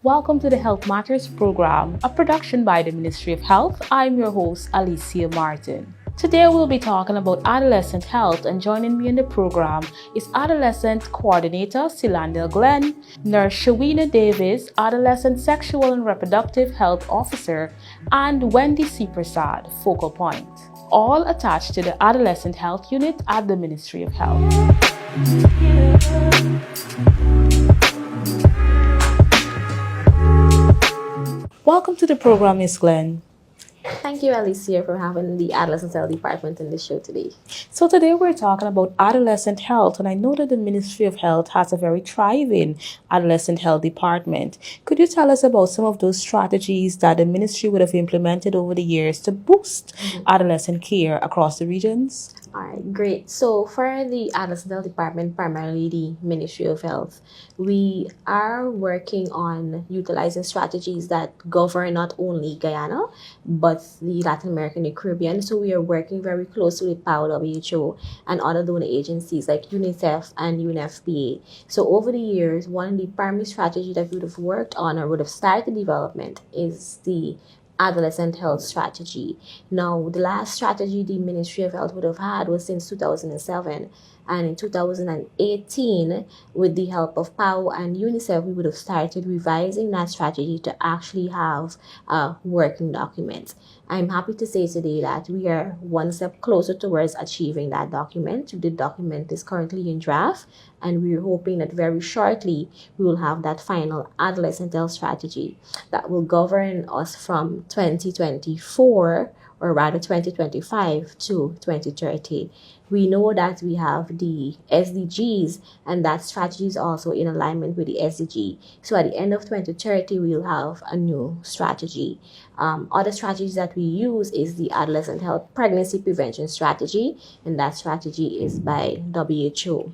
Welcome to the Health Matters program, a production by the Ministry of Health. I'm your host, Alicia Martin. Today we'll be talking about adolescent health, and joining me in the program is Adolescent Coordinator Cilandell Glen, Nurse Shawina Davis, Adolescent Sexual and Reproductive Health Officer, and Wendy Seepersaud, Focal Point, all attached to the Adolescent Health Unit at the Ministry of Health. Welcome to the program, Ms. Glen. Thank you, Alicia, for having the Adolescent Health Department in the show today. So today we're talking about adolescent health, and I know that the Ministry of Health has a very thriving adolescent health department. Could you tell us about some of those strategies that the ministry would have implemented over the years to boost adolescent care across the regions? All right, great. So for the Adolescent Health Department, primarily the Ministry of Health, we are working on utilizing strategies that govern not only Guyana, but the Latin America and the Caribbean. So we are working very closely with PAO, WHO, and other donor agencies like UNICEF and UNFPA. So over the years, one of the primary strategies that we would have worked on or would have started development is the adolescent health strategy. Now, the last strategy the Ministry of Health would have had was since 2007. And in 2018, with the help of PAO and UNICEF, we would have started revising that strategy to actually have a working document. I'm happy to say today that we are one step closer towards achieving that document. The document is currently in draft, and we're hoping that very shortly we will have that final adolescent health strategy that will govern us from 2024, or rather 2025 to 2030. We know that we have the SDGs, and that strategy is also in alignment with the SDG. So at the end of 2030, we'll have a new strategy. Other strategies that we use is the Adolescent Health Pregnancy Prevention Strategy, and that strategy is by WHO.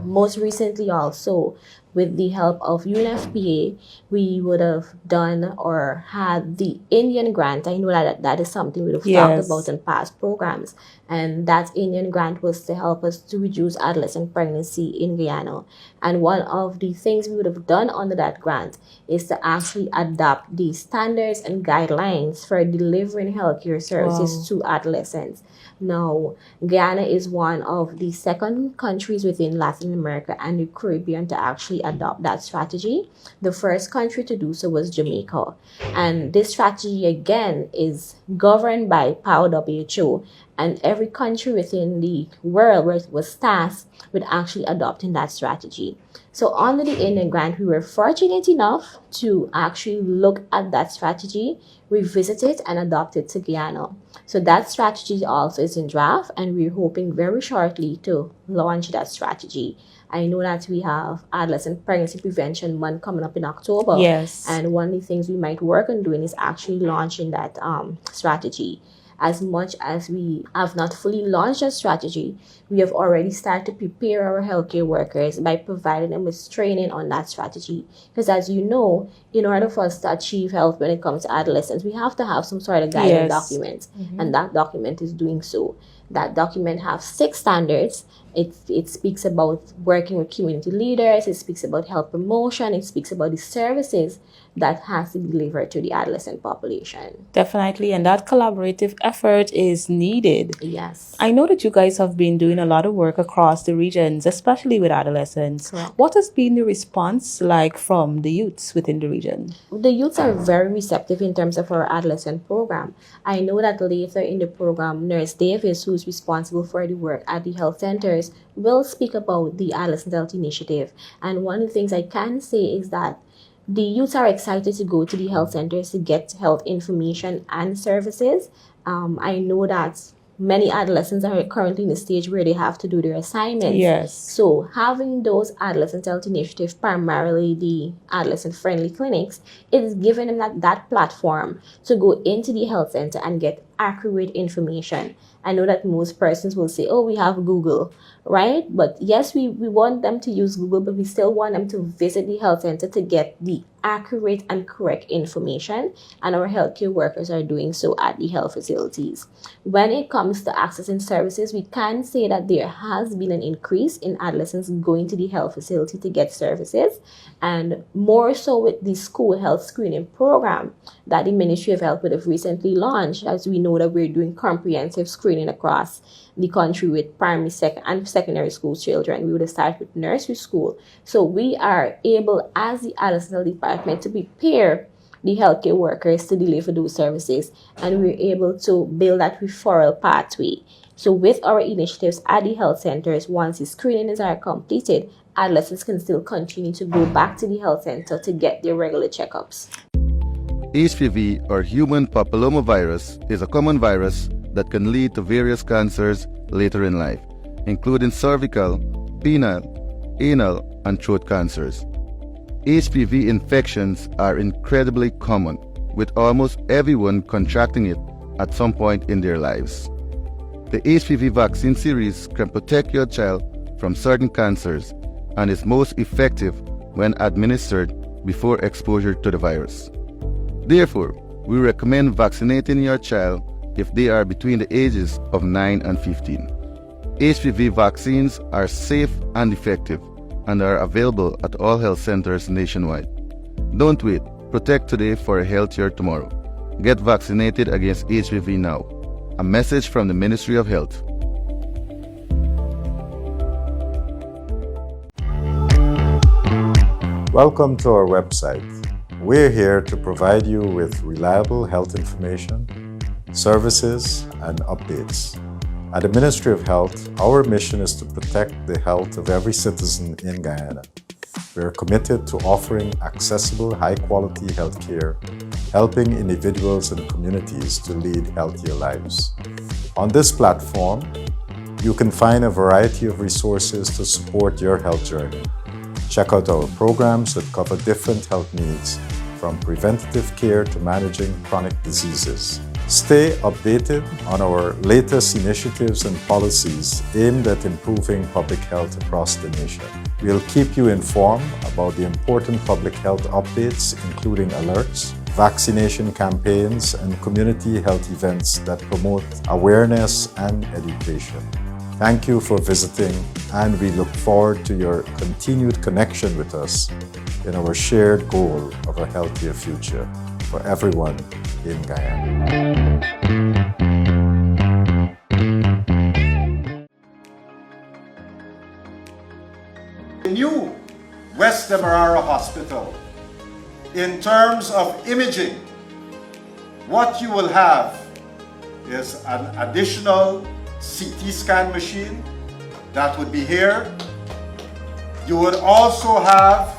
Most recently also, with the help of UNFPA, we would have done or had the Indian grant. I know that is something we would have talked about in past programs. And that Indian grant was to help us to reduce adolescent pregnancy in Guyana. And one of the things we would have done under that grant is to actually adopt the standards and guidelines for delivering healthcare services to adolescents. Now, Guyana is one of the second countries within Latin America and the Caribbean to actually adopt that strategy. The first country to do so was Jamaica. And this strategy, again, is governed by PAO WHO, and every country within the world was tasked with actually adopting that strategy. So under the Indian grant, we were fortunate enough to actually look at that strategy, revisit it, and adopt it to Guyana. So that strategy also is in draft, and we're hoping very shortly to launch that strategy. I know that we have Adolescent Pregnancy Prevention Month coming up in October. Yes. And one of the things we might work on doing is actually launching that strategy. As much as we have not fully launched a strategy, we have already started to prepare our healthcare workers by providing them with training on that strategy. Because as you know, in order for us to achieve health when it comes to adolescents, we have to have some sort of guiding document. And that document is doing so. That document has 6 standards. It speaks about working with community leaders. It speaks about health promotion. It speaks about the services that has to be delivered to the adolescent population. Definitely, and that collaborative effort is needed. Yes. I know that you guys have been doing a lot of work across the regions, especially with adolescents. Correct. What has been the response like from the youths within the region? The youths are very receptive in terms of our adolescent program. I know that later in the program, Nurse Davis, who's responsible for the work at the health centers, will speak about the Adolescent Health Initiative. And one of the things I can say is that the youths are excited to go to the health centers to get health information and services. I know that many adolescents are currently in a stage where they have to do their assignments. Yes. So having those adolescent health initiatives, primarily the adolescent friendly clinics, is giving them that platform to go into the health center and get accurate information. I know that most persons will say, oh, we have Google, right? But yes, we want them to use Google, but we still want them to visit the health center to get the accurate and correct information, and our healthcare workers are doing so at the health facilities. When it comes to accessing services, we can say that there has been an increase in adolescents going to the health facility to get services, and more so with the school health screening program that the Ministry of Health would have recently launched, as we know that we're doing comprehensive screening across the country with primary, and secondary school children. We would have started with nursery school. So we are able, as the Adolescent Health Department, to prepare the healthcare workers to deliver those services, and we're able to build that referral pathway. So with our initiatives at the health centers, once the screenings are completed, adolescents can still continue to go back to the health center to get their regular checkups. HPV, or human papillomavirus, is a common virus that can lead to various cancers later in life, including cervical, penile, anal, and throat cancers. HPV infections are incredibly common, with almost everyone contracting it at some point in their lives. The HPV vaccine series can protect your child from certain cancers and is most effective when administered before exposure to the virus. Therefore, we recommend vaccinating your child if they are between the ages of 9 and 15. HPV vaccines are safe and effective and are available at all health centers nationwide. Don't wait. Protect today for a healthier tomorrow. Get vaccinated against HPV now. A message from the Ministry of Health. Welcome to our website. We're here to provide you with reliable health information, services, and updates. At the Ministry of Health, our mission is to protect the health of every citizen in Guyana. We are committed to offering accessible, high-quality health care, helping individuals and communities to lead healthier lives. On this platform, you can find a variety of resources to support your health journey. Check out our programs that cover different health needs, from preventative care to managing chronic diseases. Stay updated on our latest initiatives and policies aimed at improving public health across the nation. We'll keep you informed about the important public health updates, including alerts, vaccination campaigns, and community health events that promote awareness and education. Thank you for visiting, and we look forward to your continued connection with us in our shared goal of a healthier future for everyone in Guyana. The new West Demerara Hospital, in terms of imaging, what you will have is an additional CT scan machine that would be here. You would also have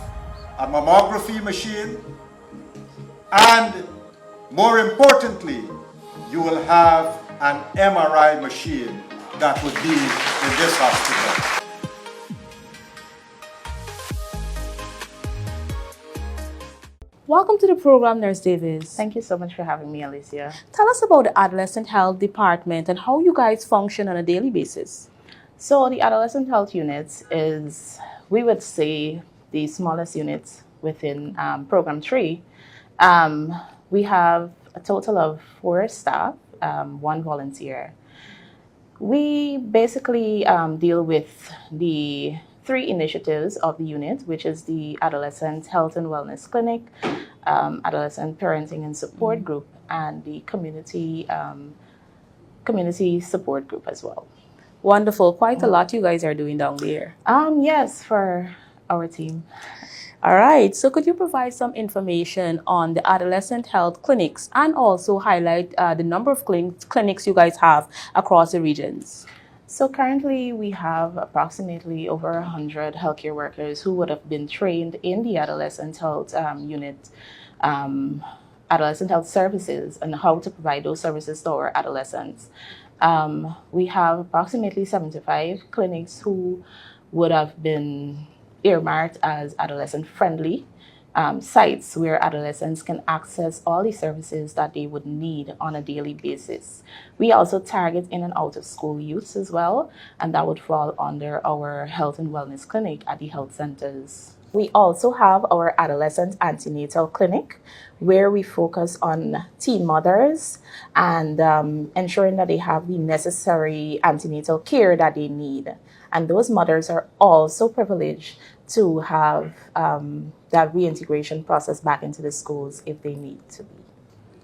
a mammography machine, and more importantly, you will have an MRI machine that would be in this hospital. Welcome to the program, Nurse Davis. Thank you so much for having me, Alicia. Tell us about the Adolescent Health Department and how you guys function on a daily basis. So the Adolescent Health Unit is, we would say, the smallest unit within Program 3. We have a total of 4 staff, 1 volunteer. We basically deal with the 3 initiatives of the unit, which is the Adolescent Health and Wellness Clinic, Adolescent Parenting and Support Group, and the community support group as well. Wonderful. Quite a lot you guys are doing down there. Yes, for our team. All right. So could you provide some information on the adolescent health clinics and also highlight the number of clinics you guys have across the regions? So currently we have approximately over 100 healthcare workers who would have been trained in the adolescent health unit, adolescent health services, and how to provide those services to our adolescents. We have approximately 75 clinics who would have been earmarked as adolescent friendly. sites where adolescents can access all the services that they would need on a daily basis. We also target in and out of school youths as well, and that would fall under our health and wellness clinic at the health centers. We also have our adolescent antenatal clinic, where we focus on teen mothers and ensuring that they have the necessary antenatal care that they need. And those mothers are also privileged to have that reintegration process back into the schools if they need to be.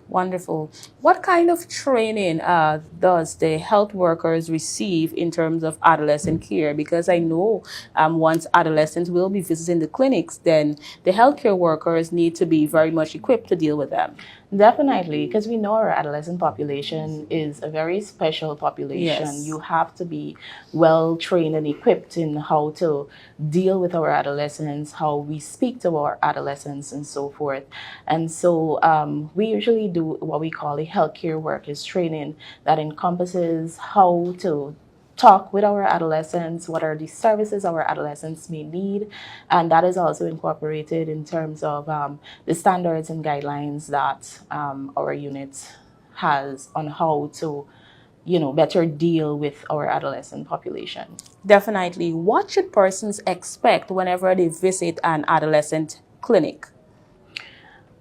Wonderful. What kind of training does the health workers receive in terms of adolescent care? Because I know once adolescents will be visiting the clinics, then the healthcare workers need to be very much equipped to deal with them. Definitely, because we know our adolescent population is a very special population. Yes. You have to be well trained and equipped in how to deal with our adolescents, how we speak to our adolescents, and so forth. And so we usually do what we call a healthcare workers training that encompasses how to talk with our adolescents, what are the services our adolescents may need, and that is also incorporated in terms of the standards and guidelines that our unit has on how to, better deal with our adolescent population. Definitely. What should persons expect whenever they visit an adolescent clinic?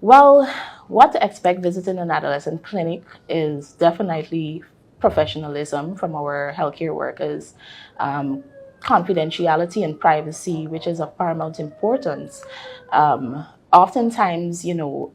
Well, what to expect visiting an adolescent clinic is definitely professionalism from our healthcare workers, confidentiality and privacy, which is of paramount importance. Oftentimes,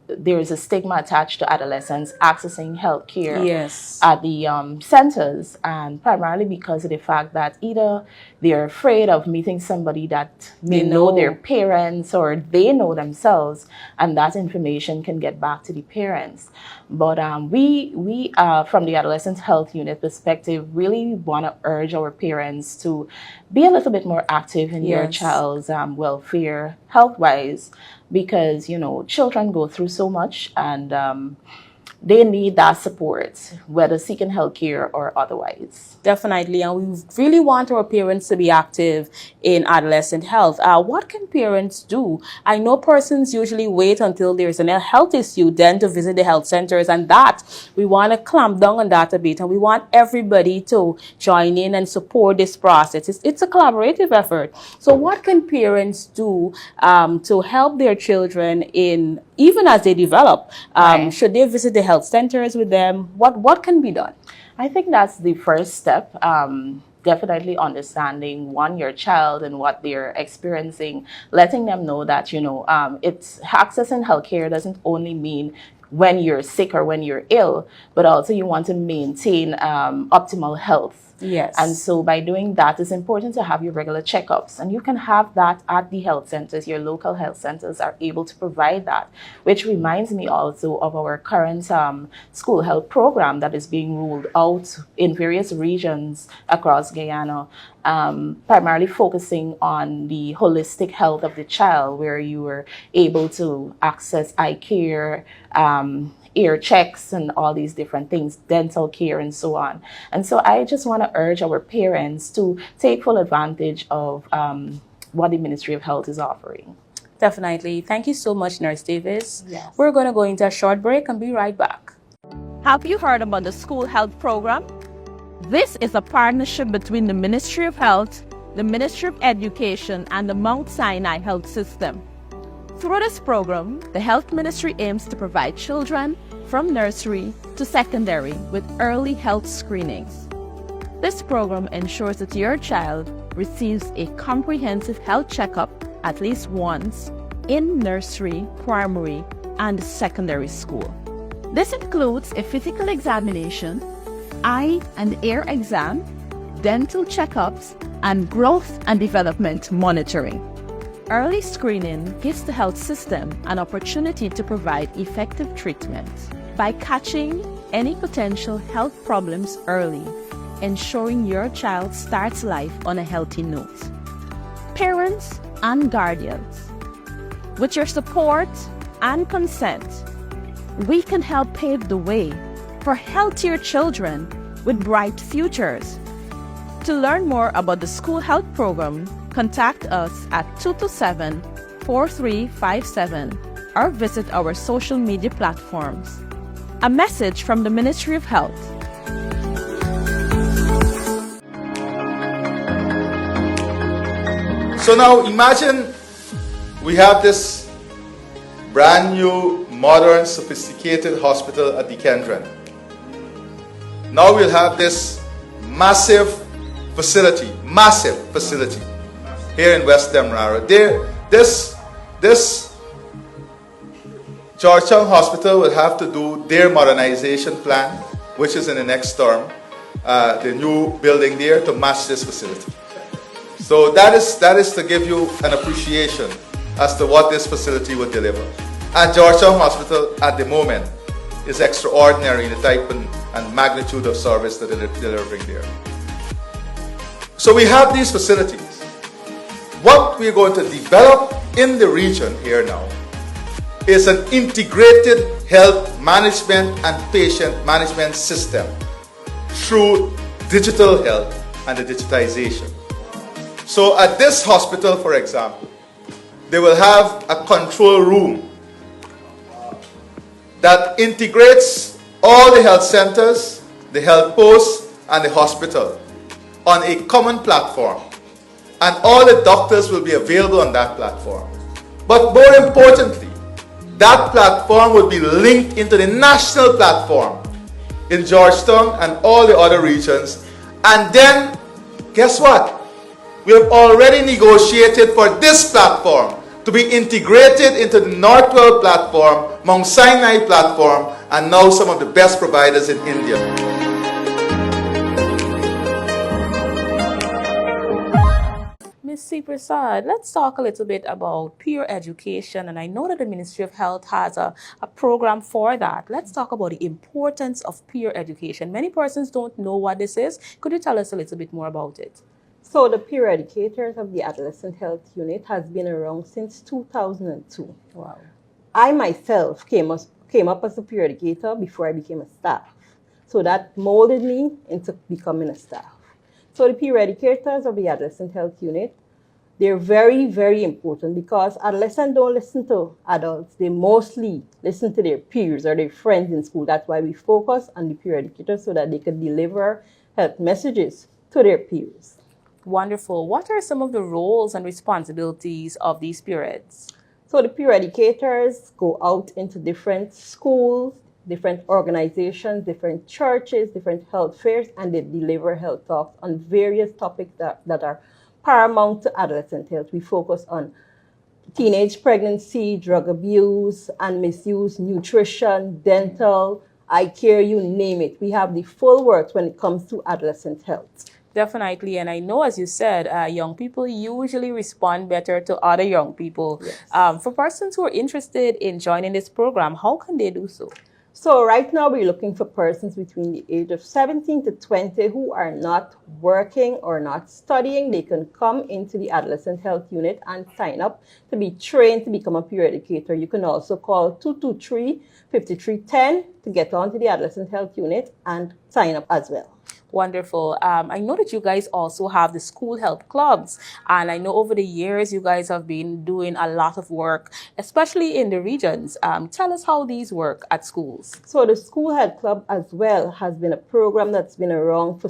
there is a stigma attached to adolescents accessing healthcare Yes. at the centers, and primarily because of the fact that either they're afraid of meeting somebody that may know their parents or they know themselves, and that information can get back to the parents. But we from the Adolescent Health Unit perspective, really want to urge our parents to be a little bit more active in your child's welfare health-wise, because, children go through so much, and they need that support, whether seeking health care or otherwise. Definitely, and we really want our parents to be active in adolescent health. What can parents do? I know persons usually wait until there's a health issue then to visit the health centers, and that we want to clamp down on that a bit, and we want everybody to join in and support this process. It's a collaborative effort. So what can parents do to help their children in, even as they develop? Right. Should they visit the health centers with them? What can be done? I think that's the first step. Definitely understanding your child and what they're experiencing, letting them know that, it's accessing healthcare doesn't only mean when you're sick or when you're ill, but also you want to maintain optimal health. Yes. And so by doing that, it's important to have your regular checkups. And you can have that at the health centers. Your local health centers are able to provide that, which reminds me also of our current school health program that is being rolled out in various regions across Guyana, primarily focusing on the holistic health of the child, where you were able to access eye care, ear checks, and all these different things, dental care, and so on. And so I just want to urge our parents to take full advantage of what the Ministry of Health is offering. Definitely. Thank you so much, Nurse Davis. Yes. We're going to go into a short break and be right back. Have you heard about the school health program? This is a partnership between the Ministry of Health, the Ministry of Education, and the Mount Sinai Health System. Through this program, the Health Ministry aims to provide children from nursery to secondary with early health screenings. This program ensures that your child receives a comprehensive health checkup at least once in nursery, primary, and secondary school. This includes a physical examination, eye and ear exam, dental checkups, and growth and development monitoring. Early screening gives the health system an opportunity to provide effective treatment by catching any potential health problems early, ensuring your child starts life on a healthy note. Parents and guardians, with your support and consent, we can help pave the way for healthier children with bright futures. To learn more about the school health program, contact us at 4357 or visit our social media platforms. A message from the Ministry of Health. So now imagine we have this brand new, modern, sophisticated hospital at the Kendron. Now we'll have this massive facility here in West Demerara. This Georgetown Hospital will have to do their modernization plan, which is in the next term, the new building there to match this facility. So that is to give you an appreciation as to what this facility will deliver. And Georgetown Hospital at the moment is extraordinary in the type and magnitude of service that they're delivering there. So we have these facilities. What we're going to develop in the region here now is an integrated health management and patient management system through digital health and the digitization. So at this hospital, for example, they will have a control room that integrates all the health centers, the health posts, and the hospital on a common platform. And all the doctors will be available on that platform. But more importantly, that platform will be linked into the national platform in Georgetown and all the other regions. And then, guess what? We have already negotiated for this platform to be integrated into the Northwell platform, Mount Sinai platform, and now some of the best providers in India. Ms. Seepersaud, let's talk a little bit about peer education, and I know that the Ministry of Health has a program for that. Let's talk about the importance of peer education. Many persons don't know what this is. Could you tell us a little bit more about it? So the peer educators of the Adolescent Health Unit has been around since 2002. Wow. I myself came up as a peer educator before I became a staff. So that molded me into becoming a staff. So the peer educators of the Adolescent Health Unit, they're very, very important because adolescents don't listen to adults. They mostly listen to their peers or their friends in school. That's why we focus on the peer educators so that they can deliver health messages to their peers. Wonderful. What are some of the roles and responsibilities of these peer eds? So the peer educators go out into different schools, different organizations, different churches, different health fairs, and they deliver health talks on various topics that are paramount to adolescent health. We focus on teenage pregnancy, drug abuse and misuse, nutrition, dental, eye care, you name it. We have the full works when it comes to adolescent health. Definitely, and I know, as you said, young people usually respond better to other young people. Yes. For persons who are interested in joining this program, how can they do so? So right now we're looking for persons between the age of 17 to 20 who are not working or not studying. They can come into the Adolescent Health Unit and sign up to be trained to become a peer educator. You can also call 223-5310 to get onto the Adolescent Health Unit and sign up as well. Wonderful. I know that you guys also have the school health clubs, and I know over the years you guys have been doing a lot of work, especially in the regions. Tell us how these work at schools. So the school health club as well has been a program that's been around for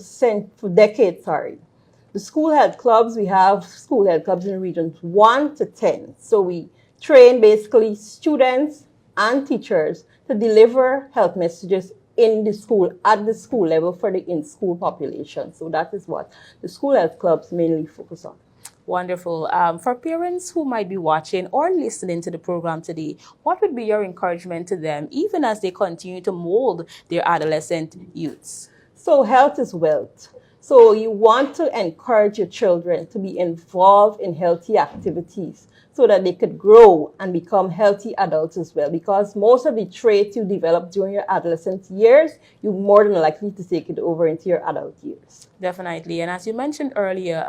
decades. The school health clubs, we have school health clubs in regions 1 to 10. So we train basically students and teachers to deliver health messages in the school, at the school level for the in-school population. So that is what the school health clubs mainly focus on. Wonderful. For parents who might be watching or listening to the program today, what would be your encouragement to them, even as they continue to mold their adolescent youths? So health is wealth. So you want to encourage your children to be involved in healthy activities so that they could grow and become healthy adults as well. Because most of the traits you develop during your adolescent years, you're more than likely to take it over into your adult years. Definitely. And as you mentioned earlier,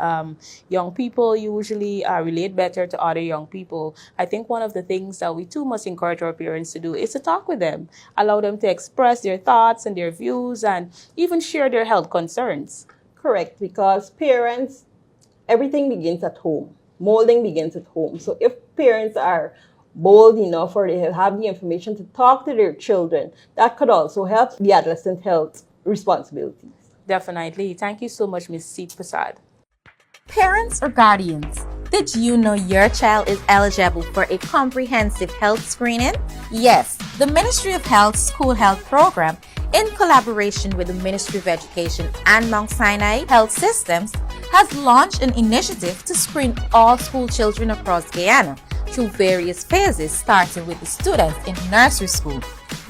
young people usually relate better to other young people. I think one of the things that we too must encourage our parents to do is to talk with them, allow them to express their thoughts and their views and even share their health concerns. Correct, because parents, everything begins at home. molding begins at home. So if parents are bold enough or they have the information to talk to their children, that could also help the adolescent health responsibilities. Definitely. Thank you so much, Ms. Seepersaud. Parents or guardians, did you know your child is eligible for a comprehensive health screening? Yes, the Ministry of Health School Health Program, in collaboration with the Ministry of Education and Mount Sinai Health Systems, has launched an initiative to screen all school children across Guyana through various phases, starting with the students in nursery school.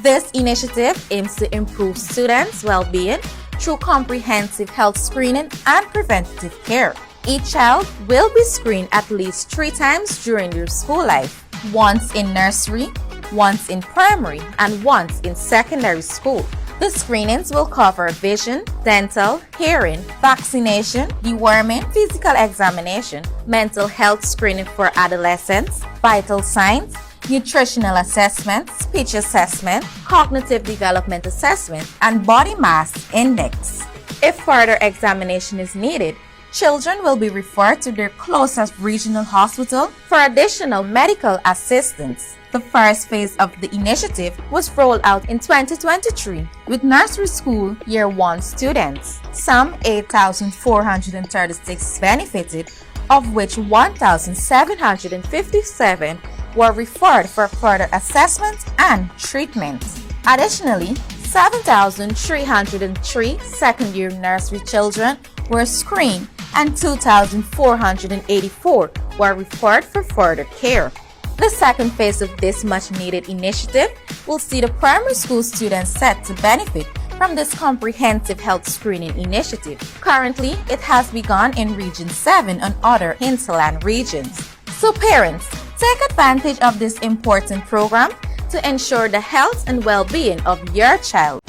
This initiative aims to improve students' well-being through comprehensive health screening and preventative care. Each child will be screened at least 3 times during their school life, once in nursery, once in primary, and once in secondary school. The screenings will cover vision, dental, hearing, vaccination, deworming, physical examination, mental health screening for adolescents, vital signs, nutritional assessment, speech assessment, cognitive development assessment, and body mass index. If further examination is needed, children will be referred to their closest regional hospital for additional medical assistance. The first phase of the initiative was rolled out in 2023 with nursery school year 1 students. Some 8,436 benefited, of which 1,757 were referred for further assessment and treatment. Additionally, 7,303 second-year nursery children were screened and 2,484 were referred for further care. The second phase of this much-needed initiative will see the primary school students set to benefit from this comprehensive health screening initiative. Currently, it has begun in Region 7 and other hinterland regions. So parents, take advantage of this important program to ensure the health and well-being of your child.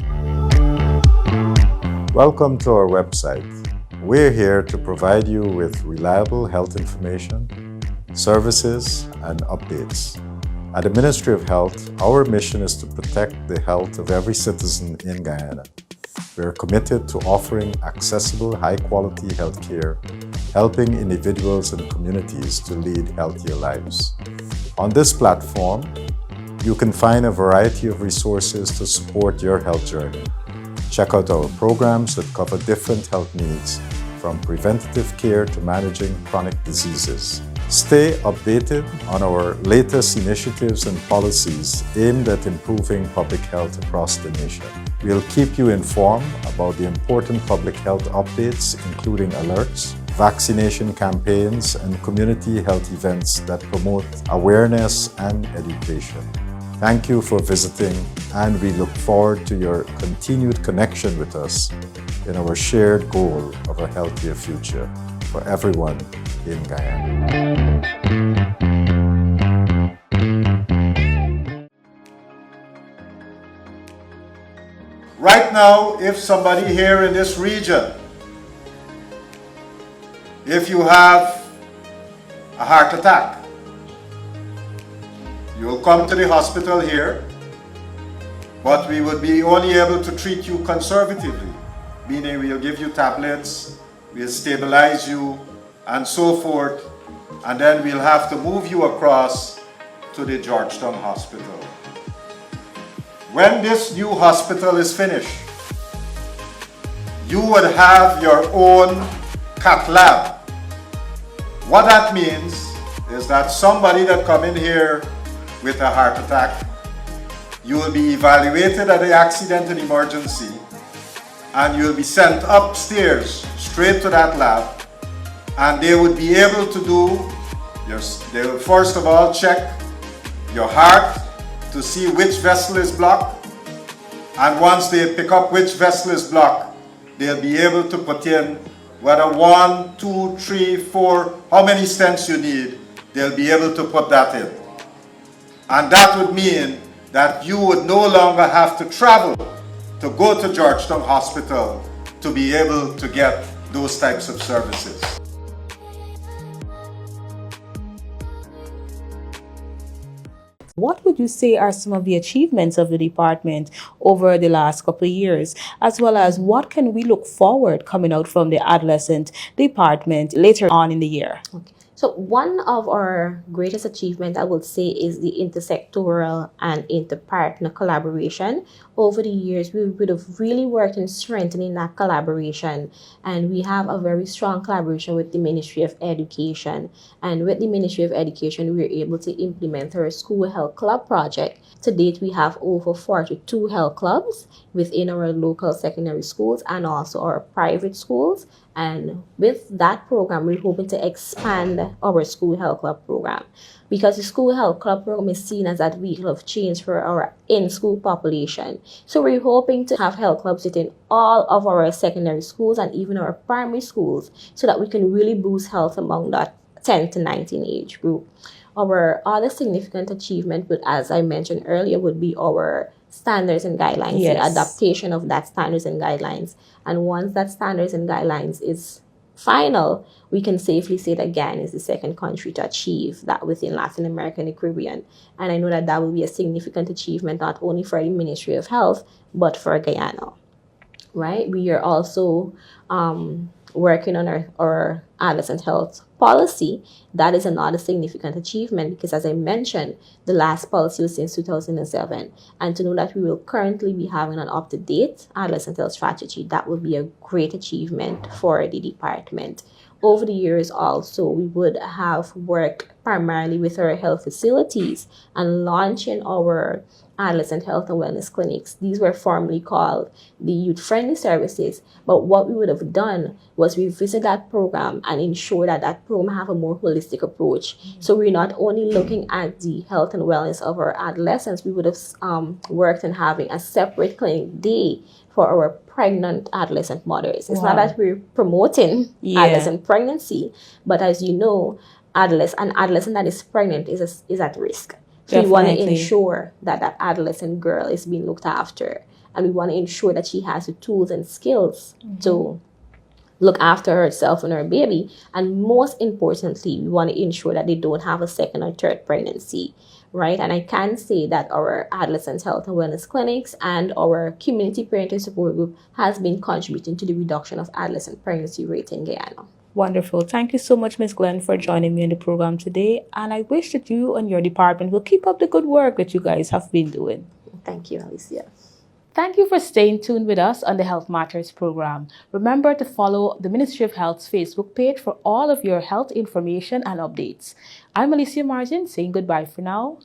Welcome to our website. We're here to provide you with reliable health information, services, and updates. At the Ministry of Health, our mission is to protect the health of every citizen in Guyana. We are committed to offering accessible, high-quality health care, helping individuals and communities to lead healthier lives. On this platform, you can find a variety of resources to support your health journey. Check out our programs that cover different health needs, from preventative care to managing chronic diseases. Stay updated on our latest initiatives and policies aimed at improving public health across the nation. We'll keep you informed about the important public health updates, including alerts, vaccination campaigns, and community health events that promote awareness and education. Thank you for visiting, and we look forward to your continued connection with us in our shared goal of a healthier future for everyone in Guyana. Right now, if somebody here in this region, if you have a heart attack, you'll come to the hospital here, but we would be only able to treat you conservatively, meaning we'll give you tablets, we'll stabilize you, and so forth, and then we'll have to move you across to the Georgetown Hospital. When this new hospital is finished, you would have your own cath lab. What that means is that somebody that come in here with a heart attack, you will be evaluated at the accident and emergency, and you will be sent upstairs straight to that lab, and they would be able to they will first of all check your heart to see which vessel is blocked, and once they pick up which vessel is blocked, they'll be able to put in whether 1, 2, 3, 4, how many stents you need, they'll be able to put that in. And that would mean that you would no longer have to travel to go to Georgetown Hospital to be able to get those types of services. What would you say are some of the achievements of the department over the last couple of years, as well as what can we look forward coming out from the adolescent department later on in the year? Okay. So one of our greatest achievements, I would say, is the intersectoral and inter-partner collaboration. Over the years, we would have really worked in strengthening that collaboration, and we have a very strong collaboration with the Ministry of Education. And with the Ministry of Education, we are able to implement our school health club project. To date, we have over 42 health clubs within our local secondary schools and also our private schools. And with that program, we're hoping to expand our school health club program, because the school health club program is seen as that vehicle of change for our in-school population. So we're hoping to have health clubs within all of our secondary schools and even our primary schools, so that we can really boost health among that 10 to 19 age group. Our other significant achievement, would, as I mentioned earlier, would be our standards and guidelines, Yes. the adaptation of that standards and guidelines. And once that standards and guidelines is final, we can safely say that Guyana is the second country to achieve that within Latin America and the Caribbean. And I know that that will be a significant achievement, not only for the Ministry of Health, but for Guyana. Right? We are also working on our adolescent health policy. That is another significant achievement, because, as I mentioned, the last policy was since 2007. And to know that we will currently be having an up-to-date adolescent health strategy, that would be a great achievement for the department. Over the years also, we would have worked primarily with our health facilities and launching our adolescent health and wellness clinics. These were formerly called the youth-friendly services, but what we would have done was revisit that program and ensure that that program have a more holistic approach. So we're not only looking at the health and wellness of our adolescents, we would have worked on having a separate clinic day for our pregnant adolescent mothers. It's not that we're promoting adolescent pregnancy, but as you know, an adolescent that is pregnant is at risk. So we want to ensure that that adolescent girl is being looked after, and we want to ensure that she has the tools and skills to look after herself and her baby. And most importantly, we want to ensure that they don't have a second or third pregnancy, right? And I can say that our adolescent health and wellness clinics and our community parenting support group has been contributing to the reduction of adolescent pregnancy rate in Guyana. Wonderful. Thank you so much, Ms. Glen, for joining me in the program today. And I wish that you and your department will keep up the good work that you guys have been doing. Thank you, Alicia. Thank you for staying tuned with us on the Health Matters program. Remember to follow the Ministry of Health's Facebook page for all of your health information and updates. I'm Alicia Martin, saying goodbye for now.